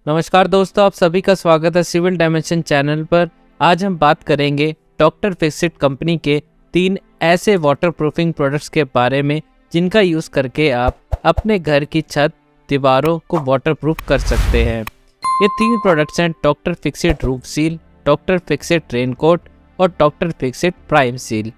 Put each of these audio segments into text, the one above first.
नमस्कार दोस्तों, आप सभी का स्वागत है सिविल डायमेंशन चैनल पर। आज हम बात करेंगे डॉक्टर फिक्सिट कंपनी के 3 ऐसे वाटरप्रूफिंग प्रोडक्ट्स के बारे में जिनका यूज़ करके आप अपने घर की छत दीवारों को वाटरप्रूफ कर सकते हैं। ये 3 प्रोडक्ट्स हैं doctor fixit roof seal, doctor Fixit raincoat और डॉक्टर फिक्सिट प्राइम सील।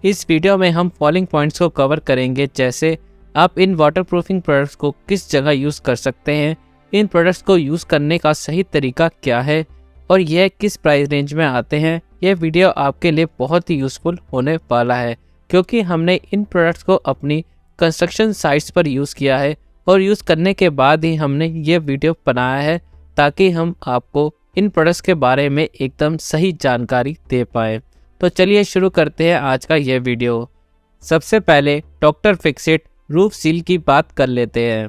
इस वीडियो में हम फॉलोइंग पॉइंट्स को कवर करेंगे, जैसे आप इन वाटरप्रूफिंग प्रोडक्ट्स को किस जगह यूज़ कर सकते हैं, इन प्रोडक्ट्स को यूज़ करने का सही तरीका क्या है और यह किस प्राइस रेंज में आते हैं। यह वीडियो आपके लिए बहुत ही यूज़फुल होने वाला है, क्योंकि हमने इन प्रोडक्ट्स को अपनी कंस्ट्रक्शन साइट्स पर यूज़ किया है और यूज़ करने के बाद ही हमने ये वीडियो बनाया है, ताकि हम आपको इन प्रोडक्ट्स के बारे में एकदम सही जानकारी दे पाएँ। तो चलिए शुरू करते हैं आज का यह वीडियो। सबसे पहले डॉक्टर फिक्सिट रूफ सील की बात कर लेते हैं।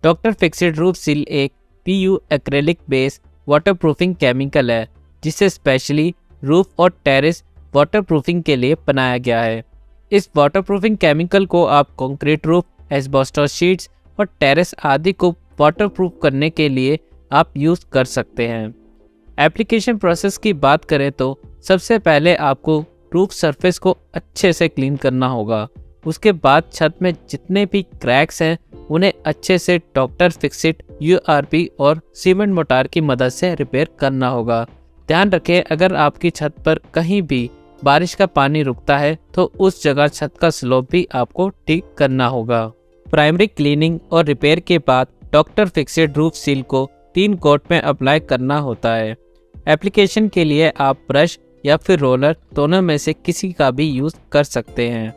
डॉक्टर फिक्सिट रूफ सील एक PU acrylic base waterproofing chemical है, जिसे स्पेशली रूफ और टेरेस वाटरप्रूफिंग के लिए बनाया गया है। इस वाटरप्रूफिंग केमिकल को आप कंक्रीट रूफ, एस्बेस्टॉस शीट्स और टेरेस आदि को वाटरप्रूफ करने के लिए आप यूज़ कर सकते हैं। एप्लीकेशन प्रोसेस की बात करें तो सबसे पहले आपको रूफ सरफेस को अच्छे से क्लीन करना होगा। उसके बाद छत में जितने भी क्रैक्स हैं उन्हें अच्छे से डॉक्टर फिक्सिट URP और सीमेंट मोटार की मदद से रिपेयर करना होगा। ध्यान रखें, अगर आपकी छत पर कहीं भी बारिश का पानी रुकता है तो उस जगह छत का स्लोप भी आपको ठीक करना होगा। प्राइमरी क्लीनिंग और रिपेयर के बाद डॉक्टर फिक्सिट रूफ सील को 3 कोट में अप्लाई करना होता है। एप्लीकेशन के लिए आप ब्रश या फिर रोलर दोनों में से किसी का भी यूज़ कर सकते हैं।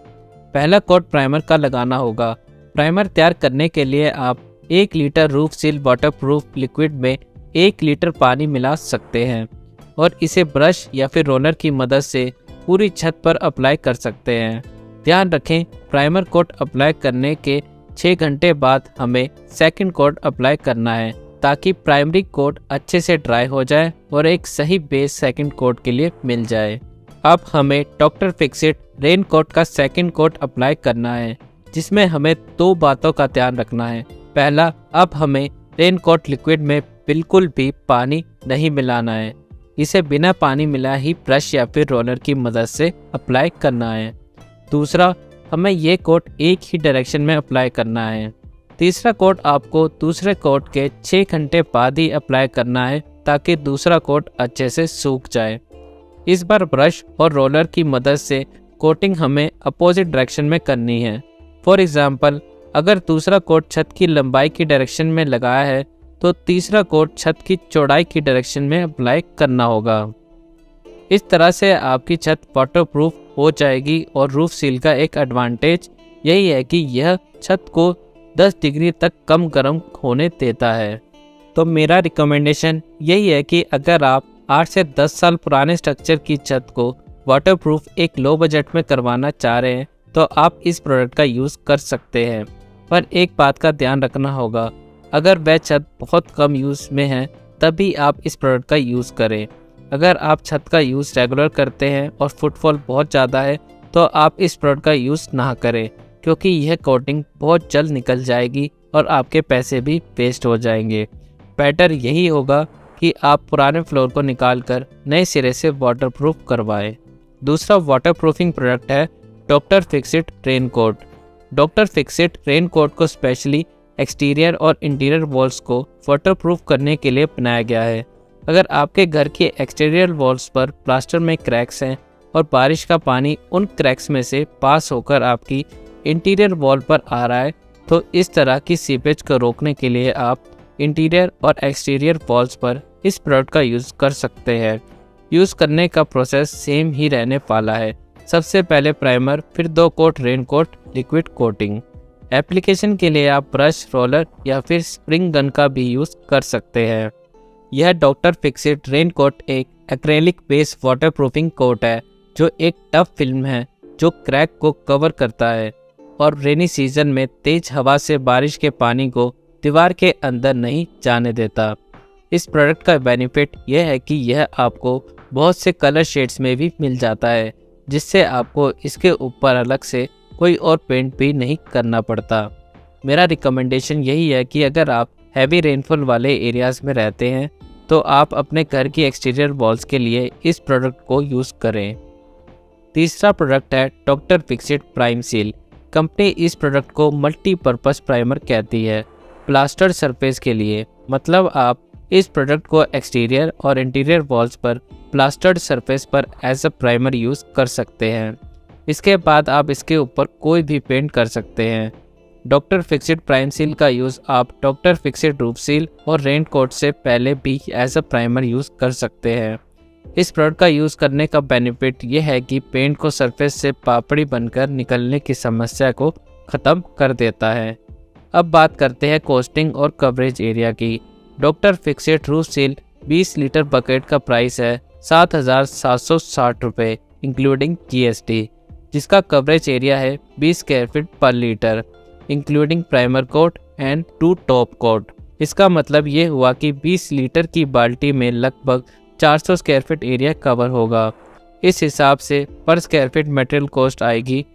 पहला कोट प्राइमर का लगाना होगा। प्राइमर तैयार करने के लिए आप 1 litre roof seal waterproof liquid में 1 लीटर पानी मिला सकते हैं और इसे ब्रश या फिर रोलर की मदद से पूरी छत पर अप्लाई कर सकते हैं। ध्यान रखें, प्राइमर कोट अप्लाई करने के 6 घंटे बाद हमें सेकंड कोट अप्लाई करना है, ताकि प्राइमरी कोट अच्छे से ड्राई हो जाए और एक सही बेस सेकंड कोट के लिए मिल जाए। अब हमें डॉक्टर फिक्सिट रेनकोट का सेकंड कोट अप्लाई करना है, जिसमें हमें 2 बातों का ध्यान रखना है। पहला, अब हमें रेनकोट लिक्विड में बिल्कुल भी पानी नहीं मिलाना है। इसे बिना पानी मिलाए ही ब्रश या फिर रोलर की मदद से अप्लाई करना है। दूसरा, हमें ये कोट एक ही डायरेक्शन में अप्लाई करना है। तीसरा कोट आपको दूसरे कोट के 6 घंटे बाद ही अप्लाई करना है, ताकि दूसरा कोट अच्छे से सूख जाए। इस बार ब्रश और रोलर की मदद से कोटिंग हमें अपोजिट डायरेक्शन में करनी है। फॉर एग्जांपल, अगर दूसरा कोट छत की लंबाई की डायरेक्शन में लगाया है तो तीसरा कोट छत की चौड़ाई की डायरेक्शन में अप्लाई करना होगा। इस तरह से आपकी छत वाटरप्रूफ हो जाएगी और रूफ सील का एक एडवांटेज यही है कि यह छत को 10 डिग्री तक कम गर्म होने देता है। तो मेरा रिकमेंडेशन यही है कि अगर आप 8 से 10 साल पुराने स्ट्रक्चर की छत को वाटरप्रूफ एक लो बजट में करवाना चाह रहे हैं तो आप इस प्रोडक्ट का यूज़ कर सकते हैं। पर एक बात का ध्यान रखना होगा, अगर वह छत बहुत कम यूज़ में है तभी आप इस प्रोडक्ट का यूज़ करें। अगर आप छत का यूज़ रेगुलर करते हैं और फुटफॉल बहुत ज़्यादा है तो आप इस प्रोडक्ट का यूज़ ना करें, क्योंकि यह कोटिंग बहुत जल्द निकल जाएगी और आपके पैसे भी वेस्ट हो जाएंगे। बेटर यही होगा कि आप पुराने फ्लोर को निकालकर नए सिरे से वाटरप्रूफ करवाएं। दूसरा वाटरप्रूफिंग प्रोडक्ट है doctor Fixit raincoat. Doctor Fixit raincoat को स्पेशली एक्सटीरियर और इंटीरियर वॉल्स को वाटरप्रूफ करने के लिए बनाया गया है। अगर आपके घर के एक्सटीरियर वॉल्स पर प्लास्टर में क्रैक्स हैं और बारिश का पानी उन क्रैक्स में से पास होकर आपकी इंटीरियर वॉल पर आ रहा है, तो इस तरह की सीपेज को रोकने के लिए आप इंटीरियर और एक्सटीरियर वॉल्स पर इस प्रोडक्ट का यूज़ कर सकते हैं। यूज़ करने का प्रोसेस सेम ही रहने वाला है। सबसे पहले प्राइमर, फिर 2 coat raincoat liquid coating. Application के लिए आप ब्रश, रोलर या फिर स्प्रिंग गन का भी यूज़ कर सकते हैं। यह डॉक्टर फिक्सिट रेनकोट एक एक्रेलिक बेस वाटरप्रूफिंग कोट है, जो एक टफ फिल्म है जो क्रैक को कवर करता है और रेनी सीजन में तेज हवा से बारिश के पानी को दीवार के अंदर नहीं जाने देता। इस प्रोडक्ट का बेनिफिट यह है कि यह आपको बहुत से कलर शेड्स में भी मिल जाता है, जिससे आपको इसके ऊपर अलग से कोई और पेंट भी नहीं करना पड़ता। मेरा रिकमेंडेशन यही है कि अगर आप हैवी रेनफॉल वाले एरियाज में रहते हैं तो आप अपने घर की एक्सटीरियर वॉल्स के लिए इस प्रोडक्ट को यूज़ करें। तीसरा प्रोडक्ट है doctor Fixit prime seal. Company इस प्रोडक्ट को मल्टीपर्पज़ प्राइमर कहती है प्लास्टर सरफेस के लिए। मतलब आप इस प्रोडक्ट को एक्सटीरियर और इंटीरियर वॉल्स पर प्लास्टर्ड सरफेस पर एज अ प्राइमर यूज़ कर सकते हैं। इसके बाद आप इसके ऊपर कोई भी पेंट कर सकते हैं। डॉक्टर फिक्सिट प्राइम सील का यूज़ आप डॉक्टर फिक्सिट रूफ सील और रेन कोट से पहले भी एज अ प्राइमर यूज़ कर सकते हैं। इस प्रोडक्ट का यूज़ करने का बेनिफिट ये है कि पेंट को सरफेस से पापड़ी बनकर निकलने की समस्या को ख़त्म कर देता है। अब बात करते हैं कॉस्टिंग और कवरेज एरिया की। Doctor fixit roof seal 20 litre bucket का प्राइस है 7,760 रुपये इंक्लूडिंग GST, जिसका कवरेज एरिया है 20 स्क्वायर फीट पर litre including primer coat and 2 top coat. इसका मतलब ये हुआ कि 20 लीटर की बाल्टी में लगभग 400 स्क्वायर फीट एरिया कवर होगा। इस हिसाब से पर स्क्वायर फीट मटेरियल कॉस्ट आएगी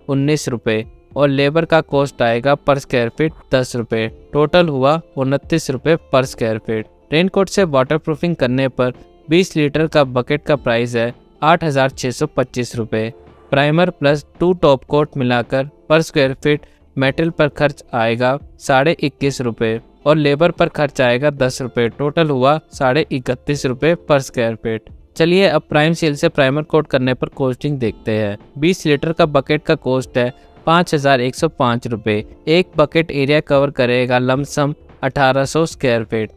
19 रुपये और लेबर का कॉस्ट आएगा पर स्क्वायर फीट 10 रुपये। टोटल हुआ 29 रुपये पर स्क्वायर फीट। रेनकोट से वाटरप्रूफिंग करने पर 20 लीटर का बकेट का प्राइस है 8,625 रुपये। प्राइमर प्लस 2 टॉप कोट मिलाकर पर स्क्वायर फीट मेटल पर खर्च आएगा 21.5 रुपये और लेबर पर खर्च आएगा 10 रुपये। टोटल हुआ 31.5 रुपये पर स्क्वायर फीट। चलिए अब प्राइम सील से प्राइमर कोट करने पर कॉस्टिंग देखते हैं। 20 लीटर का बकेट का कॉस्ट है 5,105 रुपये। एक बकेट एरिया कवर करेगा लमसम 1800 स्क्वायर फीट।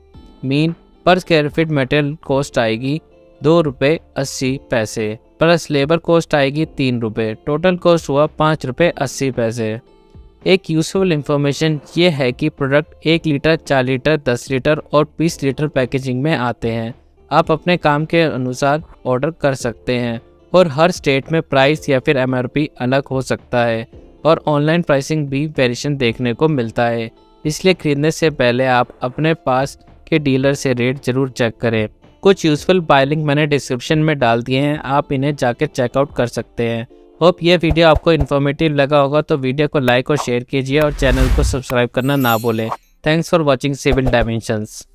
मीन पर स्क्वायर फीट मटेरियल कॉस्ट आएगी 2 रुपये 80 पैसे प्लस लेबर कॉस्ट आएगी 3 रुपये। टोटल कॉस्ट हुआ 5 रुपये 80 पैसे। एक यूजफुल इन्फॉर्मेशन ये है कि प्रोडक्ट 1 लीटर, 4 लीटर, 10 लीटर और 20 लीटर पैकेजिंग में आते हैं। आप अपने काम के अनुसार ऑर्डर कर सकते हैं और हर स्टेट में प्राइस या फिर MRP अलग हो सकता है और ऑनलाइन प्राइसिंग भी वेरिएशन देखने को मिलता है। इसलिए खरीदने से पहले आप अपने पास के डीलर से रेट ज़रूर चेक करें। कुछ यूजफुल बाय लिंक मैंने डिस्क्रिप्शन में डाल दिए हैं, आप इन्हें जाकर चेकआउट कर सकते हैं। होप ये वीडियो आपको इन्फॉर्मेटिव लगा होगा तो वीडियो को लाइक और शेयर कीजिए और चैनल को सब्सक्राइब करना ना भूलें। Thanks for watching civil dimensions.